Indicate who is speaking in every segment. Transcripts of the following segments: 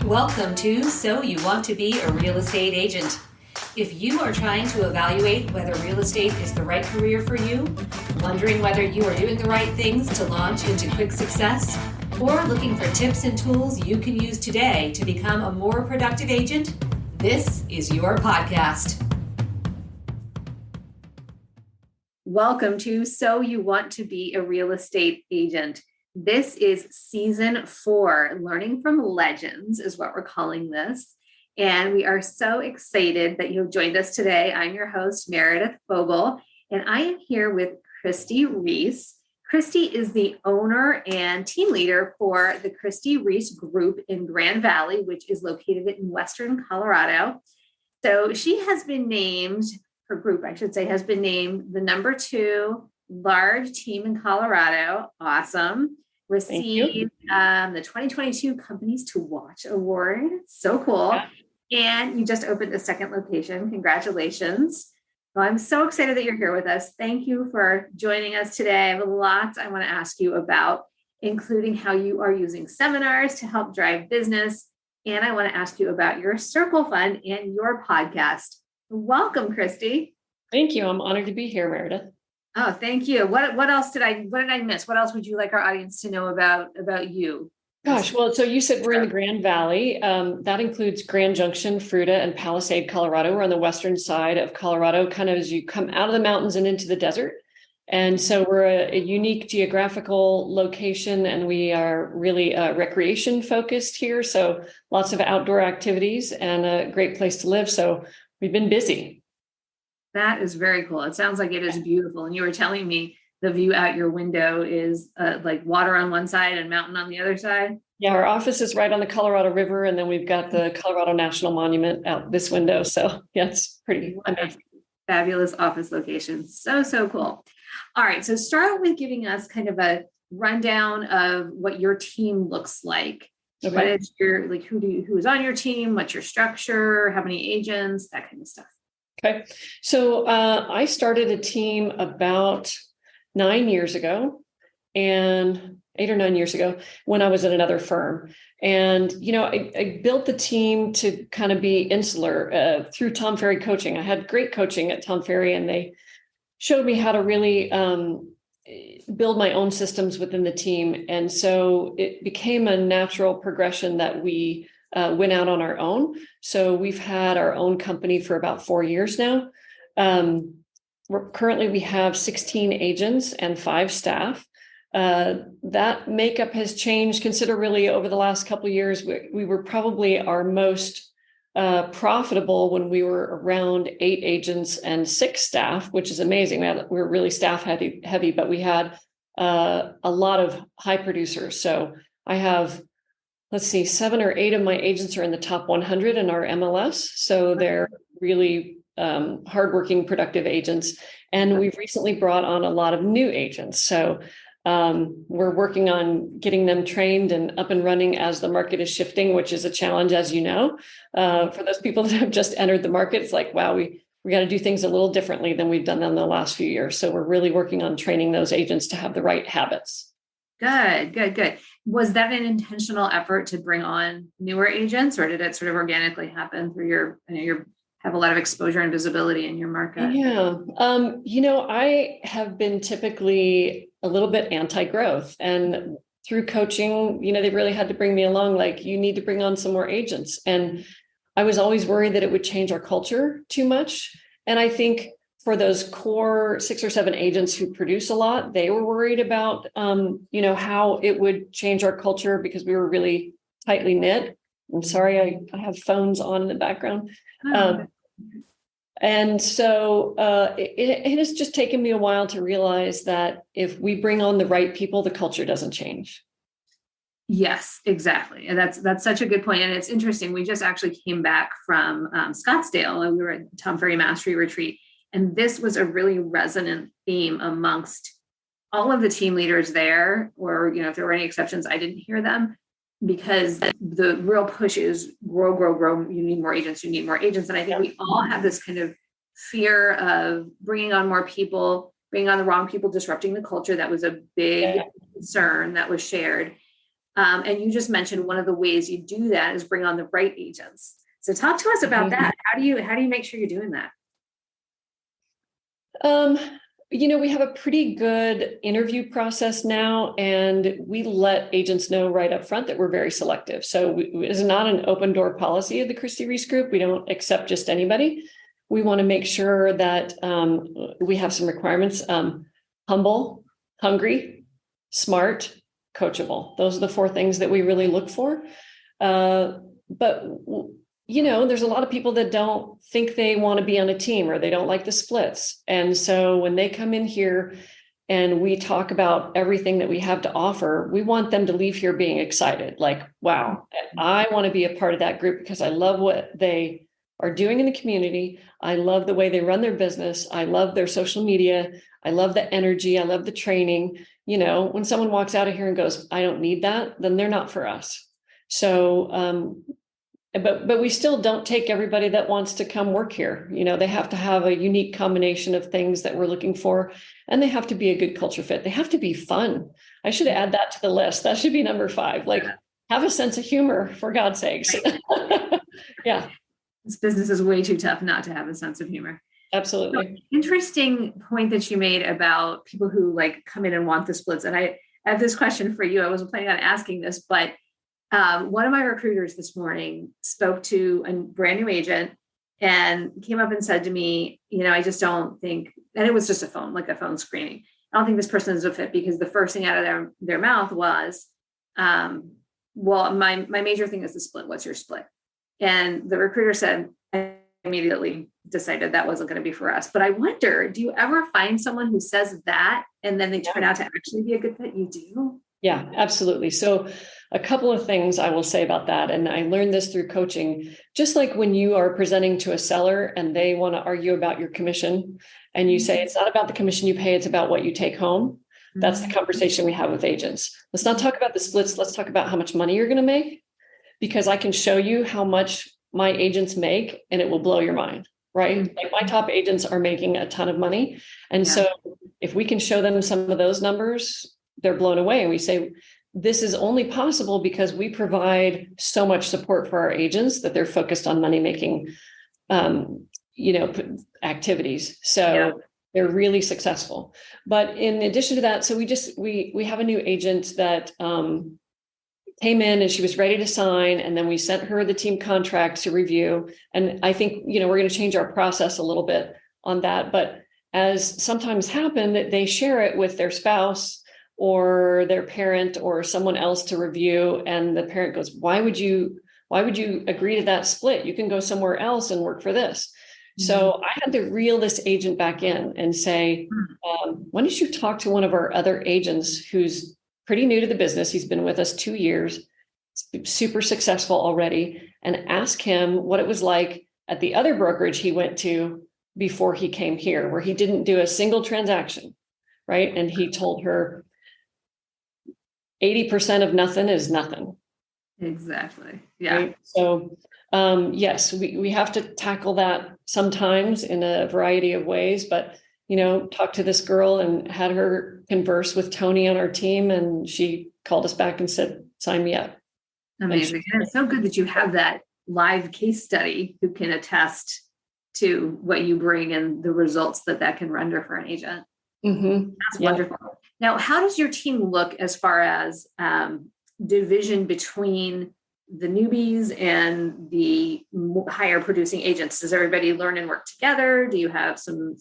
Speaker 1: Welcome to So You Want to Be a Real Estate Agent. If you are trying to evaluate whether real estate is the right career for you, wondering whether you are doing the right things to launch into quick success, or looking for tips and tools you can use today to become a more productive agent, this is your podcast. Welcome to So You Want to Be a Real Estate Agent. This is season 4, Learning from Legends is what we're calling this. And we are so excited that you've joined us today. I'm your host, Meredith Fogel, and I am here with Christi Reece. Christi is the owner and team leader for the Christi Reece Group in Grand Valley, which is located in Western Colorado. So she has been named, her group, I should say, has been named the number 2 large team in Colorado. Awesome. Received the 2022 Companies to Watch Award. So cool. Yeah. And you just opened a second location. Congratulations. Well, I'm so excited that you're here with us. Thank you for joining us today. I have lots I want to ask you about, including how you are using seminars to help drive business. And I want to ask you about your Circle Fund and your podcast. Welcome, Christi.
Speaker 2: Thank you. I'm honored to be here, Meredith.
Speaker 1: Oh, thank you. What else did I miss? What else would you like our audience to know about you?
Speaker 2: Gosh, well, so you said we're in the Grand Valley. That includes Grand Junction, Fruita, and Palisade, Colorado. We're on the western side of Colorado, kind of as you come out of the mountains and into the desert. And so we're a unique geographical location, and we are really recreation focused here. So lots of outdoor activities and a great place to live. So we've been busy.
Speaker 1: That is very cool. It sounds like it is beautiful. And you were telling me the view out your window is like water on one side and mountain on the other side.
Speaker 2: Yeah, our office is right on the Colorado River, and then we've got the Colorado National Monument out this window. So yeah, it's pretty amazing.
Speaker 1: Fabulous office location. So cool. All right. So start with giving us kind of a rundown of what your team looks like. Okay. What is your, like, who is on your team? What's your structure? How many agents? That kind of stuff.
Speaker 2: Okay. So I started a team about 9 years ago, and 8 or 9 years ago when I was at another firm. And, I built the team to kind of be insular through Tom Ferry coaching. I had great coaching at Tom Ferry, and they showed me how to really build my own systems within the team. And so it became a natural progression that we went out on our own. So we've had our own company for about 4 years now. Currently, we have 16 agents and 5 staff. That makeup has changed considerably over the last couple of years. We were probably our most profitable when we were around 8 agents and 6 staff, which is amazing. We're really staff heavy, but we had a lot of high producers. So I have, 7 or 8 of my agents are in the top 100 in our MLS. So they're really hardworking, productive agents. And we've recently brought on a lot of new agents. So we're working on getting them trained and up and running as the market is shifting, which is a challenge, as you know. For those people that have just entered the market, it's like, wow, we got to do things a little differently than we've done them the last few years. So we're really working on training those agents to have the right habits.
Speaker 1: Good. Was that an intentional effort to bring on newer agents, or did it sort of organically happen through you have a lot of exposure and visibility in your market?
Speaker 2: Yeah. I have been typically a little bit anti-growth, and through coaching, they really had to bring me along. Like, you need to bring on some more agents. And I was always worried that it would change our culture too much. And I think for those core 6 or 7 agents who produce a lot, they were worried about, how it would change our culture because we were really tightly knit. I'm sorry, I have phones on in the background. And so it has just taken me a while to realize that if we bring on the right people, the culture doesn't change.
Speaker 1: Yes, exactly. And that's such a good point. And it's interesting. We just actually came back from Scottsdale, and we were at Tom Ferry Mastery Retreat. And this was a really resonant theme amongst all of the team leaders there, or, if there were any exceptions, I didn't hear them, because the real push is grow. You need more agents. And I think we all have this kind of fear of bringing on more people, bringing on the wrong people, disrupting the culture. That was a big concern that was shared. And you just mentioned one of the ways you do that is bring on the right agents. So talk to us about that. How do you make sure you're doing that?
Speaker 2: We have a pretty good interview process now, and we let agents know right up front that we're very selective. So it's not an open door policy of the Christi Reece Group. We don't accept just anybody. We want to make sure that we have some requirements: humble, hungry, smart, coachable. Those are the 4 things that we really look for. But there's a lot of people that don't think they want to be on a team, or they don't like the splits. And so when they come in here and we talk about everything that we have to offer, we want them to leave here being excited. Like, wow, I want to be a part of that group because I love what they are doing in the community. I love the way they run their business. I love their social media. I love the energy. I love the training. When someone walks out of here and goes, I don't need that, then they're not for us. So, but we still don't take everybody that wants to come work here. They have to have a unique combination of things that we're looking for, and they have to be a good culture fit. They have to be fun. I should add that to the list. That should be number 5. Like, have a sense of humor, for God's sakes.
Speaker 1: Right.
Speaker 2: Yeah.
Speaker 1: This business is way too tough not to have a sense of humor.
Speaker 2: Absolutely.
Speaker 1: So, interesting point that you made about people who come in and want the splits. And I have this question for you. I wasn't planning on asking this, but one of my recruiters this morning spoke to a brand new agent and came up and said to me, I just don't think, and it was just a phone screening. I don't think this person is a fit because the first thing out of their mouth was, well, my major thing is the split. What's your split? And the recruiter said, I immediately decided that wasn't going to be for us. But I wonder, do you ever find someone who says that and then they turn out to actually be a good fit? You do?
Speaker 2: Yeah, absolutely. So a couple of things I will say about that. And I learned this through coaching. Just like when you are presenting to a seller and they want to argue about your commission, and you say, it's not about the commission you pay, it's about what you take home. That's the conversation we have with agents. Let's not talk about the splits. Let's talk about how much money you're going to make, because I can show you how much my agents make and it will blow your mind, right? Like, my top agents are making a ton of money. And so if we can show them some of those numbers, they're blown away. And we say, this is only possible because we provide so much support for our agents that they're focused on money-making, activities. So they're really successful. But in addition to that, so we have a new agent that came in and she was ready to sign. And then we sent her the team contract to review. And I think, we're going to change our process a little bit on that. But as sometimes happen, that they share it with their spouse or their parent or someone else to review. And the parent goes, why would you agree to that split? You can go somewhere else and work for this. Mm-hmm. So I had to reel this agent back in and say, why don't you talk to one of our other agents who's pretty new to the business? He's been with us 2 years, super successful already, and ask him what it was like at the other brokerage he went to before he came here, where he didn't do a single transaction, right? And he told her, 80% of nothing is nothing.
Speaker 1: Exactly. Yeah.
Speaker 2: Right? So, yes, we have to tackle that sometimes in a variety of ways, but, talk to this girl and had her converse with Tony on our team. And she called us back and said, sign me up.
Speaker 1: Amazing. And it's so good that you have that live case study who can attest to what you bring and the results that can render for an agent.
Speaker 2: Mm-hmm.
Speaker 1: That's wonderful. Now, how does your team look as far as division between the newbies and the higher producing agents? Does everybody learn and work together? Do you have some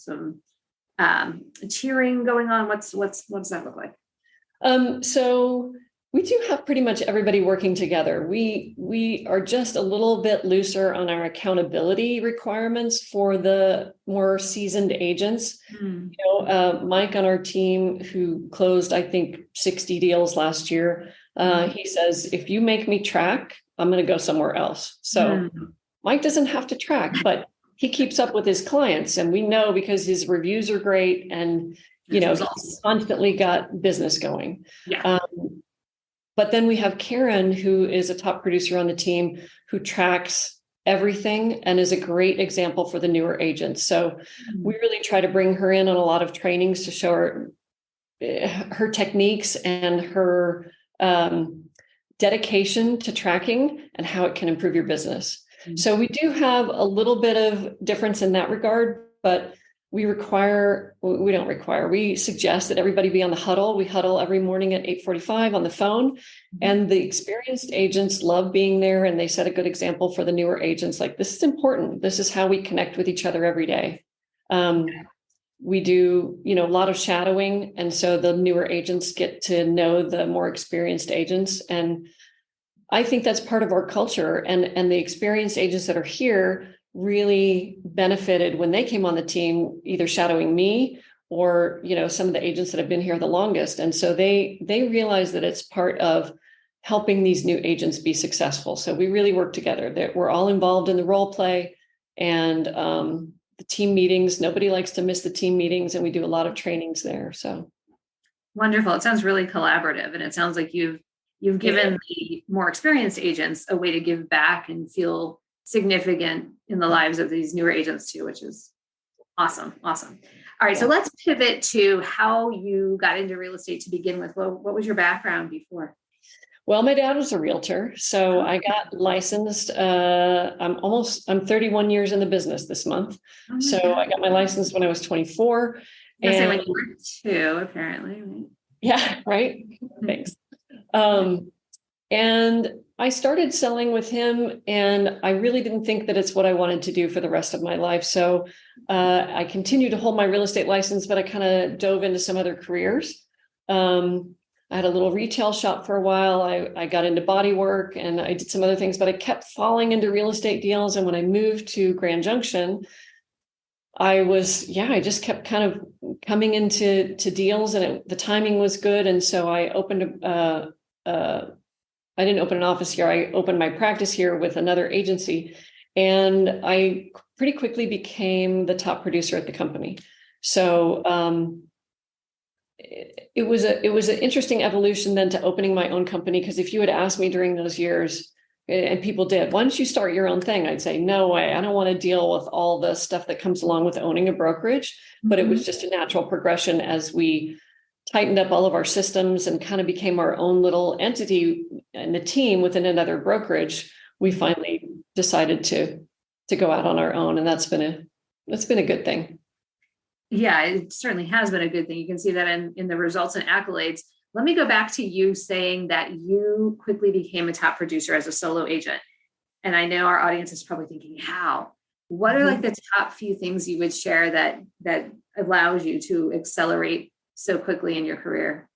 Speaker 1: tiering going on? What does that look like?
Speaker 2: So we do have pretty much everybody working together. We are just a little bit looser on our accountability requirements for the more seasoned agents. Mike on our team, who closed, I think, 60 deals last year, he says, if you make me track, I'm going to go somewhere else. So Mike doesn't have to track, but he keeps up with his clients. And we know because his reviews are great and, he's constantly got business going.
Speaker 1: Yeah.
Speaker 2: But then we have Karen, who is a top producer on the team, who tracks everything and is a great example for the newer agents. So we really try to bring her in on a lot of trainings to show her techniques and her dedication to tracking and how it can improve your business.
Speaker 1: Mm-hmm.
Speaker 2: So we do have a little bit of difference in that regard, but we suggest that everybody be on the huddle. We huddle every morning at 8:45 on the phone. Mm-hmm. And the experienced agents love being there, and they set a good example for the newer agents. Like, this is important. This is how we connect with each other every day. We do, a lot of shadowing. And so the newer agents get to know the more experienced agents. And I think that's part of our culture. And the experienced agents that are here really benefited when they came on the team, either shadowing me or, some of the agents that have been here the longest. And so they realize that it's part of helping these new agents be successful. So we really work together. That we're all involved in the role play and the team meetings. Nobody likes to miss the team meetings, and we do a lot of trainings there. So
Speaker 1: wonderful. It sounds really collaborative, and it sounds like you've given the more experienced agents a way to give back and feel significant in the lives of these newer agents too, which is awesome. Awesome. All right. So let's pivot to how you got into real estate to begin with. What was your background before?
Speaker 2: Well, my dad was a realtor, so I got licensed. I'm 31 years in the business this month. So God. I got my license when I was 24.
Speaker 1: And like you were too, apparently. Right?
Speaker 2: Yeah. Right. Thanks. And I started selling with him, and I really didn't think that it's what I wanted to do for the rest of my life. So I continued to hold my real estate license, but I kind of dove into some other careers. I had a little retail shop for a while. I got into body work, and I did some other things, but I kept falling into real estate deals. And when I moved to Grand Junction, I just kept kind of coming into deals, and the timing was good. And so I opened I didn't open an office here. I opened my practice here with another agency, and I pretty quickly became the top producer at the company. So it was an interesting evolution then to opening my own company, because if you had asked me during those years, and people did, why don't you start your own thing? I'd say, no way. I don't want to deal with all the stuff that comes along with owning a brokerage. Mm-hmm. But it was just a natural progression as we tightened up all of our systems and kind of became our own little entity and a team within another brokerage. We finally decided to go out on our own, and that's been a good thing.
Speaker 1: Yeah, it certainly has been a good thing. You can see that in the results and accolades. Let me go back to you saying that you quickly became a top producer as a solo agent. And I know our audience is probably thinking, how? What are like the top few things you would share that allows you to accelerate so quickly in your career?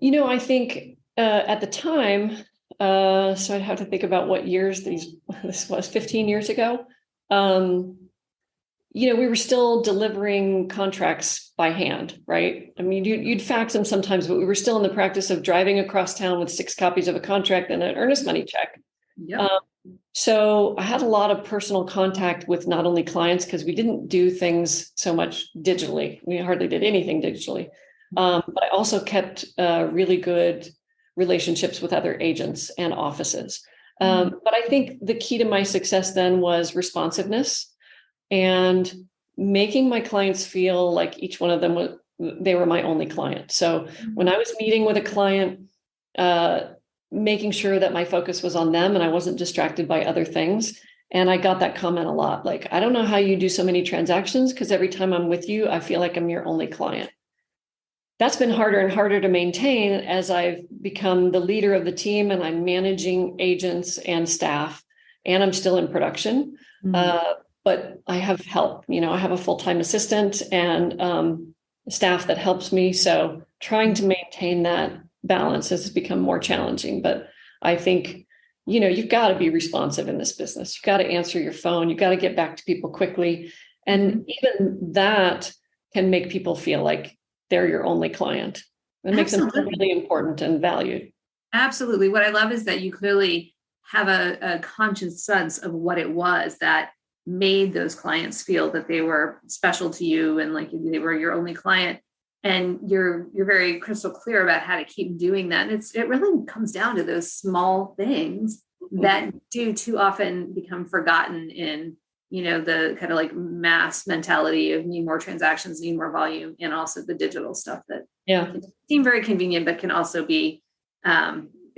Speaker 2: I think at the time, so I'd have to think about what years this was 15 years ago. We were still delivering contracts by hand, right? I mean, you'd fax them sometimes, but we were still in the practice of driving across town with 6 copies of a contract and an earnest money check.
Speaker 1: Yep.
Speaker 2: So I had a lot of personal contact with not only clients, because we didn't do things so much digitally. We hardly did anything digitally. But I also kept really good relationships with other agents and offices. But I think the key to my success then was responsiveness and making my clients feel like each one of them they were my only client. So when I was meeting with a client, making sure that my focus was on them and I wasn't distracted by other things. And I got that comment a lot. Like, I don't know how you do so many transactions, because every time I'm with you, I feel like I'm your only client. That's been harder and harder to maintain as I've become the leader of the team, and I'm managing agents and staff, and I'm still in production. But I have help. I have a full-time assistant and staff that helps me. So trying to maintain that balance has become more challenging. But I think, you've got to be responsive in this business. You've got to answer your phone. You've got to get back to people quickly. And even that can make people feel like they're your only client. It makes them feel really important and valued. Absolutely.
Speaker 1: What I love is that you clearly have a conscious sense of what it was that made those clients feel that they were special to you and like they were your only client. And you're very crystal clear about how to keep doing that. And it really comes down to those small things that do too often become forgotten in, the kind of like mass mentality of need more transactions, need more volume, and also the digital stuff that can seem very convenient, but can also be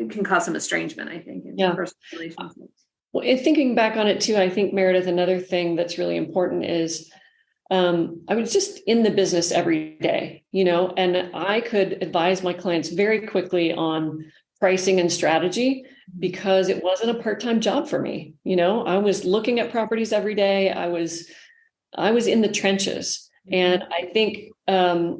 Speaker 1: it can cause some estrangement, I think, in personal relationships.
Speaker 2: Well, and thinking back on it too, I think, Meredith, another thing that's really important is I was just in the business every day, and I could advise my clients very quickly on pricing and strategy because it wasn't a part-time job for me. I was looking at properties every day. I was in the trenches. And I think, now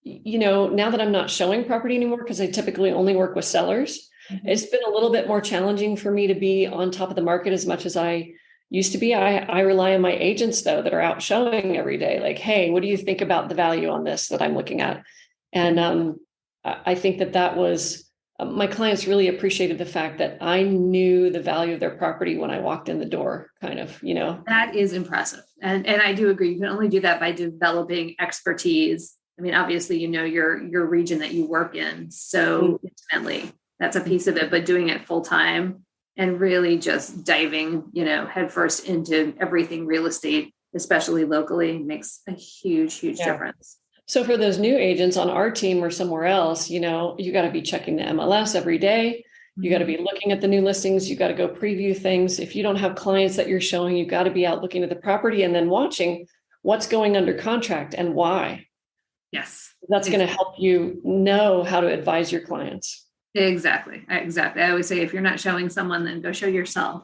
Speaker 2: that I'm not showing property anymore, because I typically only work with sellers, it's been a little bit more challenging for me to be on top of the market as much as I used to be. I rely on my agents, though, that are out showing every day. Like, hey, what do you think about the value on this that I'm looking at? And I think that was, my clients really appreciated the fact that I knew the value of their property when I walked in the door, kind of,
Speaker 1: That is impressive. And I do agree. You can only do that by developing expertise. I mean, obviously, your region that you work in so intimately. That's a piece of it, but doing it full time and really just diving, headfirst into everything real estate, especially locally, makes a huge difference.
Speaker 2: So for those new agents on our team or somewhere else, you got to be checking the MLS every day. You got to be looking at the new listings. You got to go preview things. If you don't have clients that you're showing, you got to be out looking at the property and then watching what's going under contract and why.
Speaker 1: Yes.
Speaker 2: That's going to help you know how to advise your clients.
Speaker 1: Exactly. I always say, if you're not showing someone, then go show yourself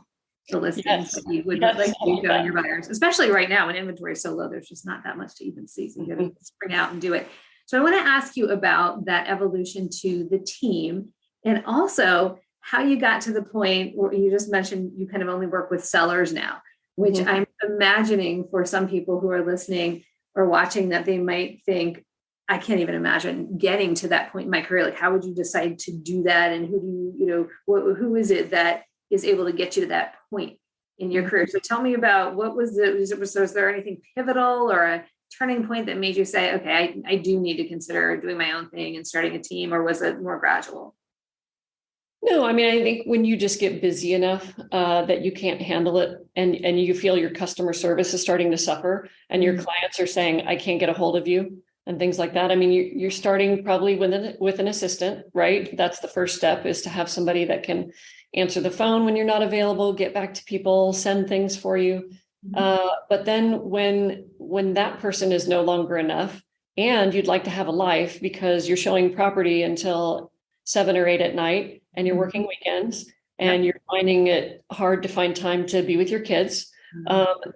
Speaker 1: the listings that you would like to be showing your buyers, especially right now when inventory is so low, there's just not that much to even see. So you got to spring out and do it. So I want to ask you about that evolution to the team, and also how you got to the point where you just mentioned you kind of only work with sellers now, which I'm imagining for some people who are listening or watching that they might think, I can't even imagine getting to that point in my career. Like, how would you decide to do that? And who do you, who is it that is able to get you to that point in your career? So tell me about what was there anything pivotal or a turning point that made you say, okay, I do need to consider doing my own thing and starting a team, or was it more gradual?
Speaker 2: No, I mean, I think when you just get busy enough that you can't handle it and you feel your customer service is starting to suffer and your clients are saying, I can't get a hold of you, and things like that. I mean, you're starting probably with an assistant, right? That's the first step, is to have somebody that can answer the phone when you're not available, get back to people, send things for you. But then when that person is no longer enough and you'd like to have a life because you're showing property until 7 or 8 at night and you're working weekends and you're finding it hard to find time to be with your kids,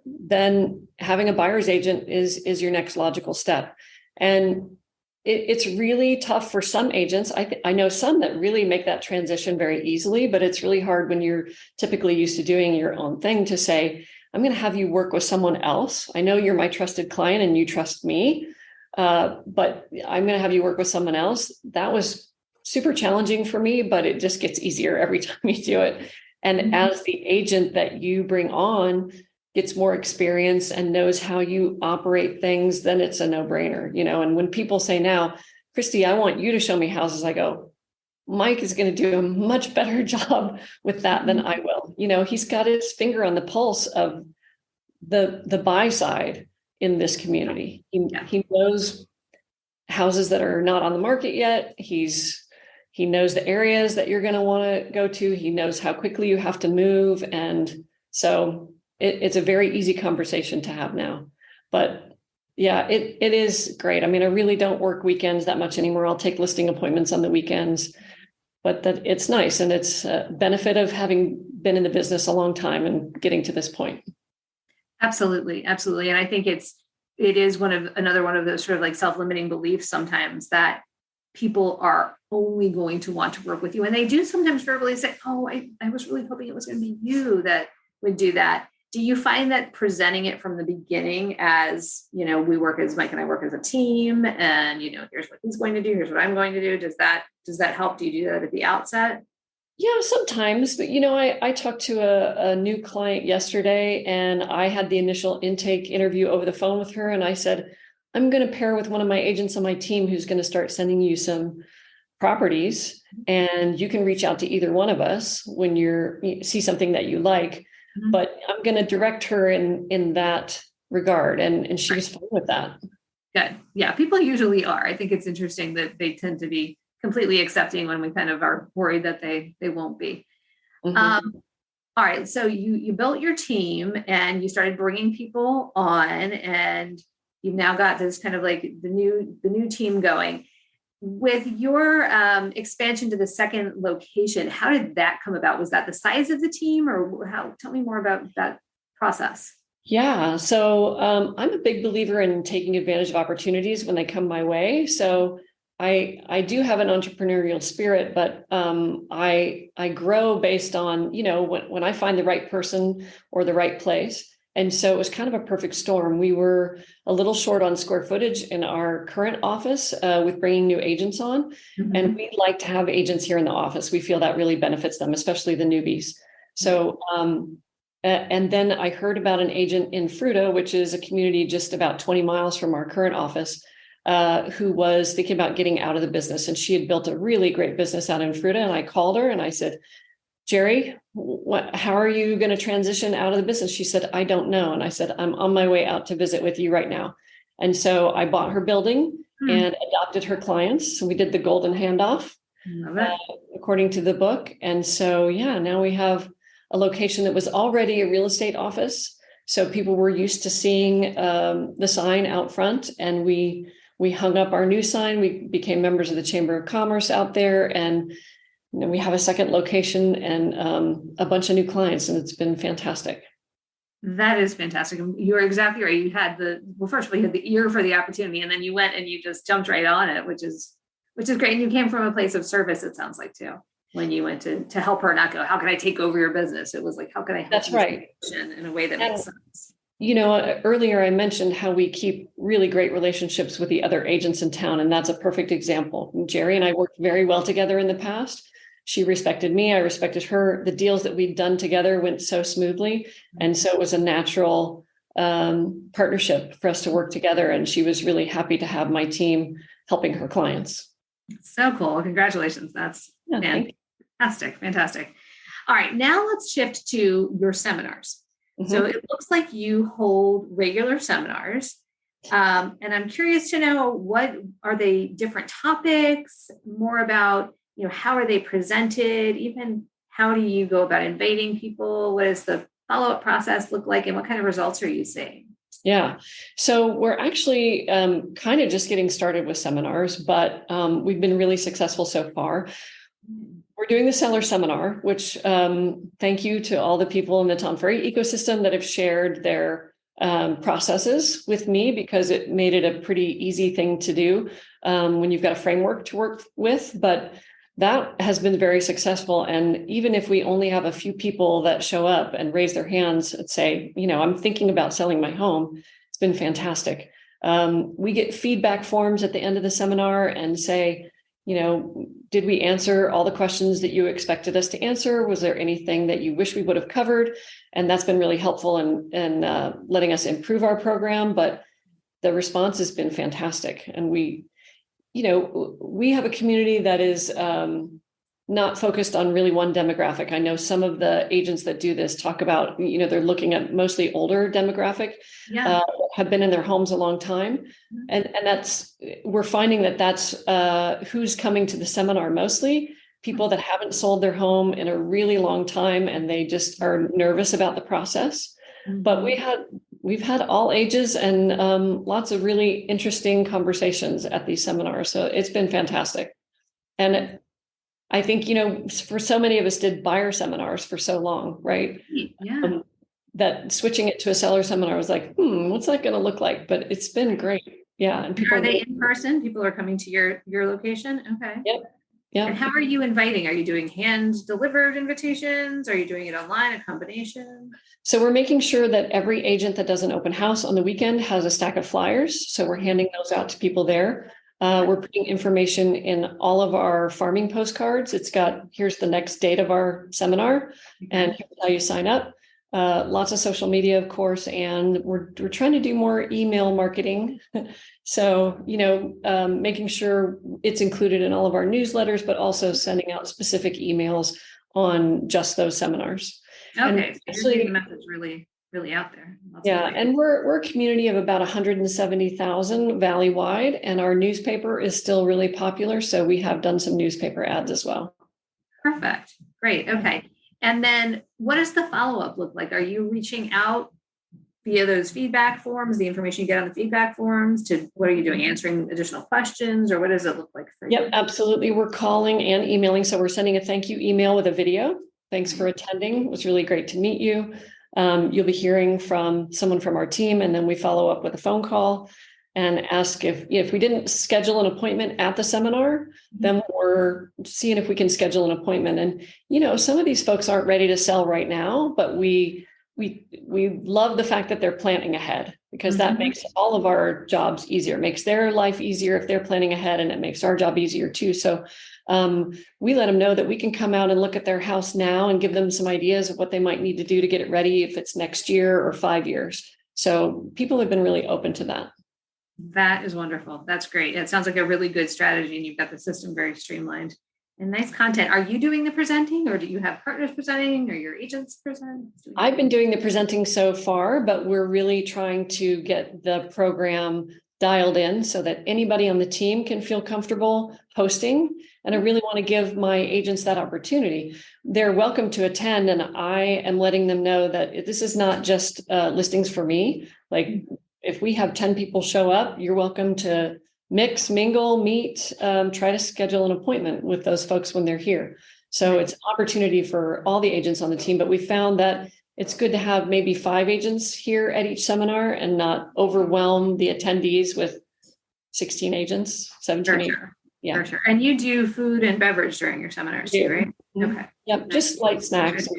Speaker 2: then having a buyer's agent is your next logical step. And it's really tough for some agents. I know some that really make that transition very easily, but it's really hard when you're typically used to doing your own thing to say, I'm going to have you work with someone else. I know you're my trusted client and you trust me, but I'm going to have you work with someone else. That was super challenging for me, but it just gets easier every time you do it. And as the agent that you bring on gets more experience and knows how you operate things, then it's a no-brainer, and when people say now, Christi, I want you to show me houses, I go, Mike is going to do a much better job with that than I will. He's got his finger on the pulse of the buy side in this community. He knows houses that are not on the market yet. He knows the areas that you're going to want to go to. He knows how quickly you have to move. And so it's a very easy conversation to have now. But yeah, it is great. I mean, I really don't work weekends that much anymore. I'll take listing appointments on the weekends, but that it's nice. And it's a benefit of having been in the business a long time and getting to this point.
Speaker 1: Absolutely. Absolutely. And I think it is another one of those sort of like self-limiting beliefs sometimes, that people are only going to want to work with you. And they do sometimes verbally say, oh, I was really hoping it was going to be you that would do that. Do you find that presenting it from the beginning as, Mike and I work as a team, and, here's what he's going to do, here's what I'm going to do. Does that help? Do you do that at the outset?
Speaker 2: Yeah, sometimes, but I talked to a new client yesterday, and I had the initial intake interview over the phone with her. And I said, I'm going to pair with one of my agents on my team who's going to start sending you some properties, and you can reach out to either one of us when you see something that you like. But I'm going to direct her in that regard. And she was fine with that.
Speaker 1: Good. Yeah. People usually are. I think it's interesting that they tend to be completely accepting when we kind of are worried that they won't be.
Speaker 2: Mhm.
Speaker 1: All right, so you built your team and you started bringing people on, and you've now got this kind of like the new team going. With your expansion to the second location, how did that come about? Was that the size of the team, or how? Tell me more about that process.
Speaker 2: Yeah. So I'm a big believer in taking advantage of opportunities when they come my way. So I do have an entrepreneurial spirit, but I grow based on, when I find the right person or the right place. And so it was kind of a perfect storm. We were a little short on square footage in our current office with bringing new agents on. And
Speaker 1: Mhm.
Speaker 2: we'd like to have agents here in the office. We feel that really benefits them, especially the newbies. So and then I heard about an agent in Fruta, which is a community just about 20 miles from our current office, who was thinking about getting out of the business. And she had built a really great business out in Fruta. And I called her and I said, Jerry, how are you going to transition out of the business? She said, I don't know. And I said, I'm on my way out to visit with you right now. And so I bought her building
Speaker 1: Hmm.
Speaker 2: and adopted her clients. So we did the golden handoff
Speaker 1: Love it.
Speaker 2: according to the book. And so, yeah, now we have a location that was already a real estate office. So people were used to seeing the sign out front, and we hung up our new sign. We became members of the Chamber of Commerce out there, and we have a second location and a bunch of new clients, and it's been fantastic.
Speaker 1: That is fantastic. You're exactly right. You had first of all, you had the ear for the opportunity, and then you went and you just jumped right on it, which is great. And you came from a place of service, it sounds like too. When you went to help her, not go, how can I take over your business? It was like, how can I help
Speaker 2: That's
Speaker 1: you
Speaker 2: right.
Speaker 1: in a way that makes sense?
Speaker 2: Earlier I mentioned how we keep really great relationships with the other agents in town, and that's a perfect example. Jerry and I worked very well together in the past. She respected me, I respected her. The deals that we'd done together went so smoothly, and so it was a natural partnership for us to work together. And she was really happy to have my team helping her clients.
Speaker 1: So cool. Congratulations. That's fantastic. All right, now let's shift to your seminars. So
Speaker 2: Mm-hmm.
Speaker 1: it looks like you hold regular seminars. And I'm curious to know, what are they, different topics, more about, how are they presented? Even how do you go about inviting people? What does the follow-up process look like? And what kind of results are you seeing?
Speaker 2: Yeah. So we're actually kind of just getting started with seminars, but we've been really successful so far. We're doing the seller seminar, which thank you to all the people in the Tom Ferry ecosystem that have shared their processes with me, because it made it a pretty easy thing to do when you've got a framework to work with. But that has been very successful. And even if we only have a few people that show up and raise their hands and say, I'm thinking about selling my home, it's been fantastic. We get feedback forms at the end of the seminar and say, did we answer all the questions that you expected us to answer? Was there anything that you wish we would have covered? And that's been really helpful in letting us improve our program. But the response has been fantastic. And we have a community that is not focused on really one demographic. I know some of the agents that do this talk about, they're looking at mostly older demographic,
Speaker 1: Yeah.
Speaker 2: have been in their homes a long time. And we're finding that's who's coming to the seminar mostly, people that haven't sold their home in a really long time, and they just are nervous about the process. But we've had all ages and lots of really interesting conversations at these seminars. So it's been fantastic. And I think, for so many of us did buyer seminars for so long, right?
Speaker 1: Yeah.
Speaker 2: That switching it to a seller seminar was like, what's that going to look like? But it's been great. Yeah. And people
Speaker 1: Are they in person? People are coming to your location? Okay.
Speaker 2: Yep. Yeah.
Speaker 1: And how are you inviting? Are you doing hand delivered invitations? Are you doing it online, a combination?
Speaker 2: So we're making sure that every agent that does an open house on the weekend has a stack of flyers. So we're handing those out to people there. We're putting information in all of our farming postcards. It's got, here's the next date of our seminar, and here's how you sign up. Lots of social media, of course, and we're trying to do more email marketing. So, making sure it's included in all of our newsletters, but also sending out specific emails on just those seminars.
Speaker 1: Okay,
Speaker 2: And
Speaker 1: so you're
Speaker 2: actually,
Speaker 1: getting the message really really out there.
Speaker 2: Yeah, and we're a community of about 170,000 valley-wide, and our newspaper is still really popular. So we have done some newspaper ads as well.
Speaker 1: Perfect. Great. Okay. And then what does the follow-up look like? Are you reaching out via those feedback forms, the information you get on the feedback forms, to what are you doing? Answering additional questions, or what does it look like for you?
Speaker 2: Yep, absolutely. We're calling and emailing. So we're sending a thank you email with a video. Thanks for attending. It was really great to meet you. You'll be hearing from someone from our team, and then we follow up with a phone call and ask if we didn't schedule an appointment at the seminar, then we're seeing if we can schedule an appointment. And, some of these folks aren't ready to sell right now, but we love the fact that they're planning ahead, because that makes all of our jobs easier. It makes their life easier if they're planning ahead, and it makes our job easier too. So we let them know that we can come out and look at their house now and give them some ideas of what they might need to do to get it ready, if it's next year or 5 years. So people have been really open to that.
Speaker 1: That is wonderful. That's great. It sounds like a really good strategy, and you've got the system very streamlined and nice content. Are you doing the presenting, or do you have partners presenting, or your agents present?
Speaker 2: I've been doing the presenting so far, but we're really trying to get the program dialed in so that anybody on the team can feel comfortable hosting. And I really want to give my agents that opportunity. They're welcome to attend, and I am letting them know that this is not just listings for me. Like, if we have 10 people show up, you're welcome to mix, mingle, meet, try to schedule an appointment with those folks when they're here. So it's an opportunity for all the agents on the team, but we found that it's good to have maybe 5 agents here at each seminar and not overwhelm the attendees with 16 agents, 17 agents.
Speaker 1: Yeah, for sure. And you do food and beverage during your seminars too, right? Okay.
Speaker 2: Yep, just light snacks.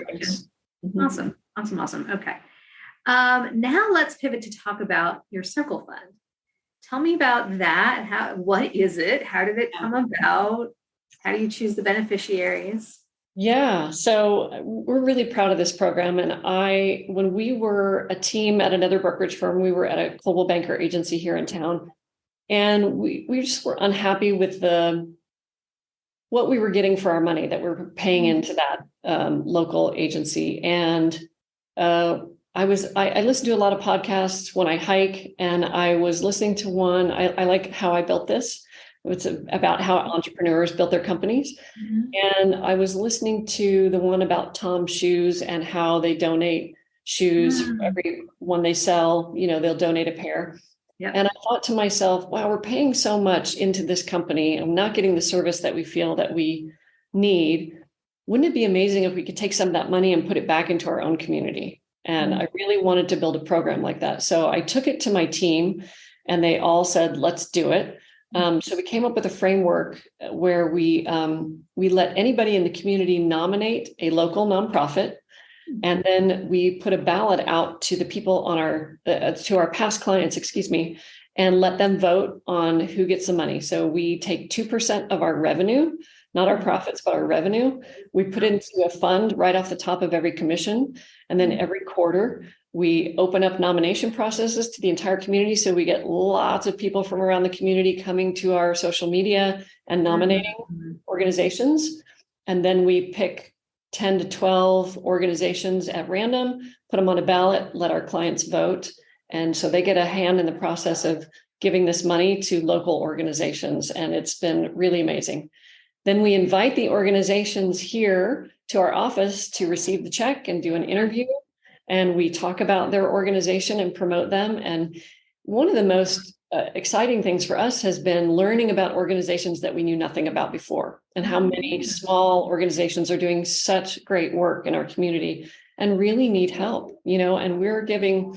Speaker 1: Awesome. Okay. Now let's pivot to talk about your Circle Fund. Tell me about that. What is it? How did it come about? How do you choose the beneficiaries?
Speaker 2: Yeah, so we're really proud of this program. And when we were a team at another brokerage firm, we were at a global banker agency here in town. And we just were unhappy with what we were getting for our money that we're paying into that local agency. And I listen to a lot of podcasts when I hike, and I was listening to one. I like How I Built This. It's about how entrepreneurs built their companies. And I was listening to the one about Tom's shoes and how they donate shoes for every one they sell. They'll donate a pair. Yep. And I thought to myself, wow, we're paying so much into this company and not getting the service that we feel that we need. Wouldn't it be amazing if we could take some of that money and put it back into our own community? And I really wanted to build a program like that. So I took it to my team, and they all said, let's do it. So we came up with a framework where we let anybody in the community nominate a local nonprofit. And then we put a ballot out to the people on to our past clients, and let them vote on who gets the money. So we take 2% of our revenue, not our profits, but our revenue. We put it into a fund right off the top of every commission. And then every quarter, we open up nomination processes to the entire community. So we get lots of people from around the community coming to our social media and nominating organizations. And then we pick 10 to 12 organizations at random, put them on a ballot, let our clients vote. And so they get a hand in the process of giving this money to local organizations. And it's been really amazing. Then we invite the organizations here to our office to receive the check and do an interview. And we talk about their organization and promote them. And one of the most exciting things for us has been learning about organizations that we knew nothing about before, and how many small organizations are doing such great work in our community and really need help, and we're giving,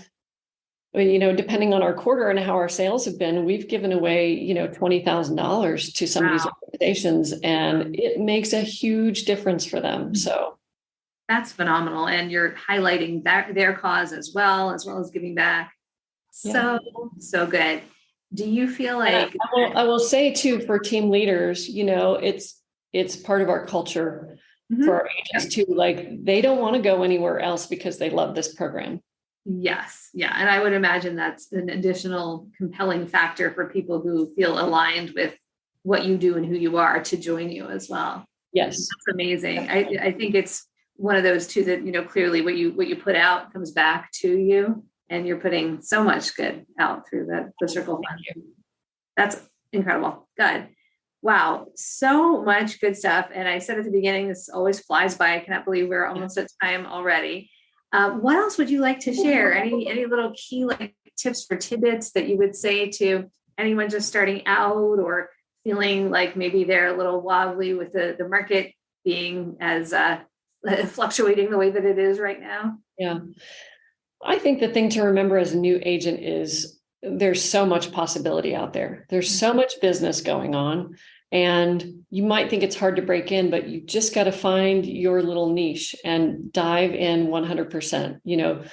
Speaker 2: depending on our quarter and how our sales have been, we've given away, $20,000 to some of these organizations, and it makes a huge difference for them. So
Speaker 1: that's phenomenal. And you're highlighting their cause as well as giving back. So good. Do you feel like
Speaker 2: I will say too, for team leaders, it's part of our culture for our agents too. Like, they don't want to go anywhere else because they love this program.
Speaker 1: Yes. Yeah. And I would imagine that's an additional compelling factor for people who feel aligned with what you do and who you are to join you as well.
Speaker 2: Yes.
Speaker 1: That's amazing. I think it's one of those two that, clearly what you put out comes back to you, and you're putting so much good out through the Circle Fund. That's incredible. Good. Wow. So much good stuff. And I said at the beginning, this always flies by. I cannot believe we're almost at time already. What else would you like to share? Any little key tips or tidbits that you would say to anyone just starting out or feeling like maybe they're a little wobbly with the market being as fluctuating the way that it is right now?
Speaker 2: Yeah. I think the thing to remember as a new agent is there's so much possibility out there. There's so much business going on, and you might think it's hard to break in, but you just got to find your little niche and dive in 100%.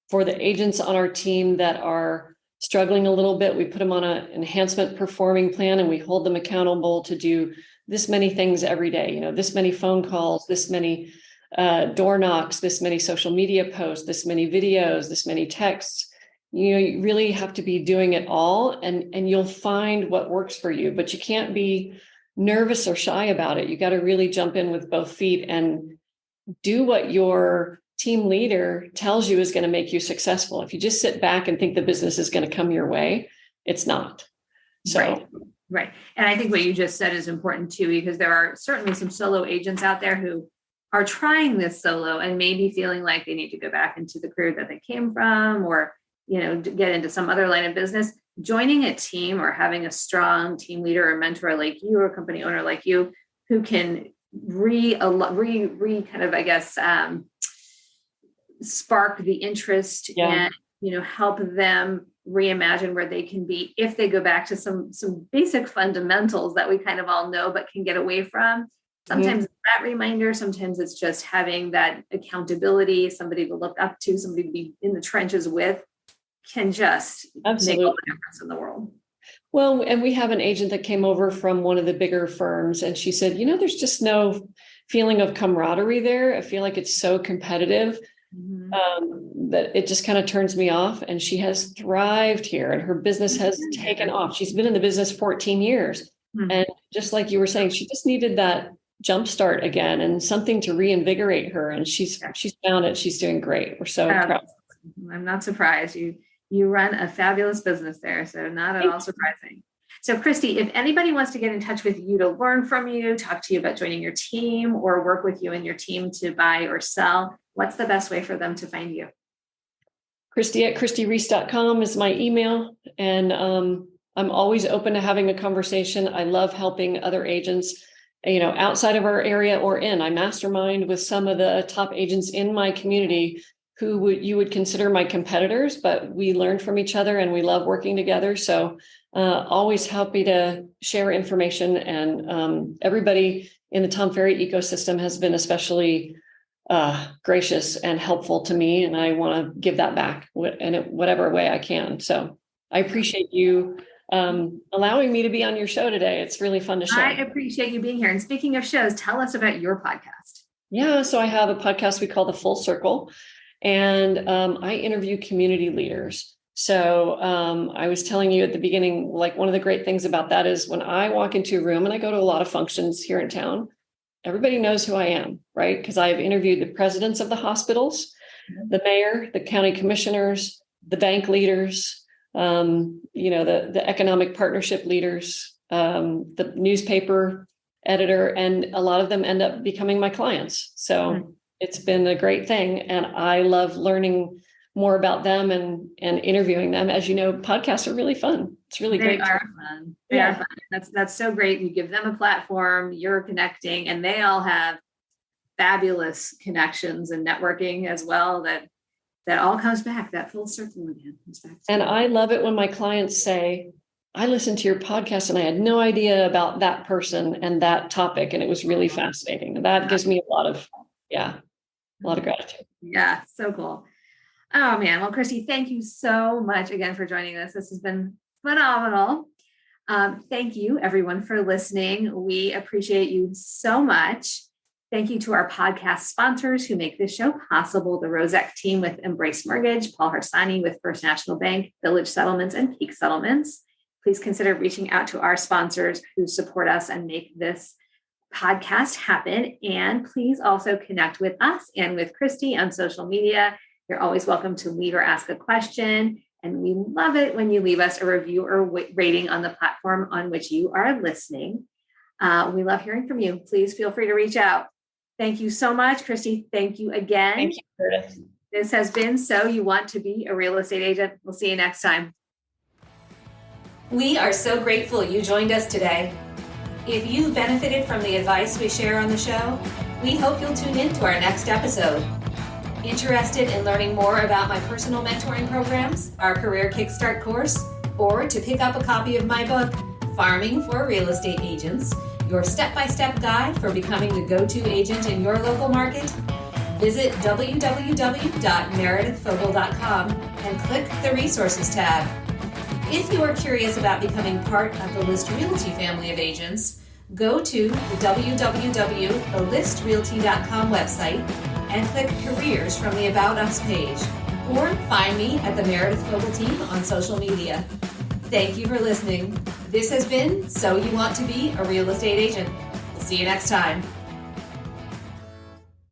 Speaker 2: For the agents on our team that are struggling a little bit, we put them on an enhancement performing plan, and we hold them accountable to do this many things every day, this many phone calls, this many door knocks, this many social media posts, this many videos, this many texts. You really have to be doing it all, and you'll find what works for you, but you can't be nervous or shy about it. You got to really jump in with both feet and do what your team leader tells you is going to make you successful. If you just sit back and think the business is going to come your way, it's not. So.
Speaker 1: Right. And I think what you just said is important too, because there are certainly some solo agents out there who are trying this solo and maybe feeling like they need to go back into the career that they came from, or get into some other line of business. Joining a team or having a strong team leader or mentor like you, or company owner like you, who can spark the interest and help them reimagine where they can be if they go back to some basic fundamentals that we kind of all know but can get away from. Sometimes it's that reminder, sometimes it's just having that accountability, somebody to look up to, somebody to be in the trenches with, can just make all the difference in the world.
Speaker 2: Well, and we have an agent that came over from one of the bigger firms, and she said, there's just no feeling of camaraderie there. I feel like it's so competitive that it just kind of turns me off. And she has thrived here, and her business has taken off. She's been in the business 14 years. And just like you were saying, she just needed that jumpstart again and something to reinvigorate her. And she's found it. She's doing great. We're so proud.
Speaker 1: I'm not surprised. You run a fabulous business there, so not at all surprising. So Christi, if anybody wants to get in touch with you to learn from you, talk to you about joining your team, or work with you and your team to buy or sell, what's the best way for them to find you?
Speaker 2: Christi at ChristiReece.com is my email. And I'm always open to having a conversation. I love helping other agents, outside of our area or in. I mastermind with some of the top agents in my community who you would consider my competitors, but we learn from each other and we love working together. So always happy to share information. And everybody in the Tom Ferry ecosystem has been especially gracious and helpful to me. And I want to give that back in whatever way I can. So I appreciate you allowing me to be on your show today. It's really fun to share.
Speaker 1: I appreciate you being here. And speaking of shows, tell us about your podcast.
Speaker 2: Yeah. So I have a podcast we call The Full Circle. And I interview community leaders. So I was telling you at the beginning, like one of the great things about that is when I walk into a room, and I go to a lot of functions here in town, everybody knows who I am, right? Because I've interviewed the presidents of the hospitals, the mayor, the county commissioners, the bank leaders, the economic partnership leaders, the newspaper editor, and a lot of them end up becoming my clients. So it's been a great thing. And I love learning more about them and interviewing them. As you know, podcasts are really fun. It's really great.
Speaker 1: They are fun. They are fun. That's so great. You give them a platform, you're connecting, and they all have fabulous connections and networking as well. That all comes back, that full circle again.
Speaker 2: And I love it when my clients say, I listened to your podcast and I had no idea about that person and that topic. And it was really fascinating. And that gives me a lot of gratitude.
Speaker 1: Yeah. So cool. Oh man. Well, Christi, thank you so much again for joining us. This has been phenomenal. Thank you everyone for listening. We appreciate you so much. Thank you to our podcast sponsors who make this show possible, the Rosec team with Embrace Mortgage, Paul Harsani with First National Bank, Village Settlements, and Peak Settlements. Please consider reaching out to our sponsors who support us and make this podcast happen. And please also connect with us and with Christi on social media. You're always welcome to leave or ask a question. And we love it when you leave us a review or rating on the platform on which you are listening. We love hearing from you. Please feel free to reach out. Thank you so much, Christi. Thank you again.
Speaker 2: Thank you, Curtis.
Speaker 1: This has been So You Want to Be a Real Estate Agent. We'll see you next time. We are so grateful you joined us today. If you benefited from the advice we share on the show, we hope you'll tune in to our next episode. Interested in learning more about my personal mentoring programs, our Career Kickstart course, or to pick up a copy of my book, Farming for Real Estate Agents, your step-by-step guide for becoming the go-to agent in your local market? Visit www.meredithvogel.com and click the Resources tab. If you are curious about becoming part of the List Realty family of agents, go to the www.thelistrealty.com website and click Careers from the About Us page, or find me at the Meredith Vogel team on social media. Thank you for listening. This has been So You Want to Be a Real Estate Agent. We'll see you next time.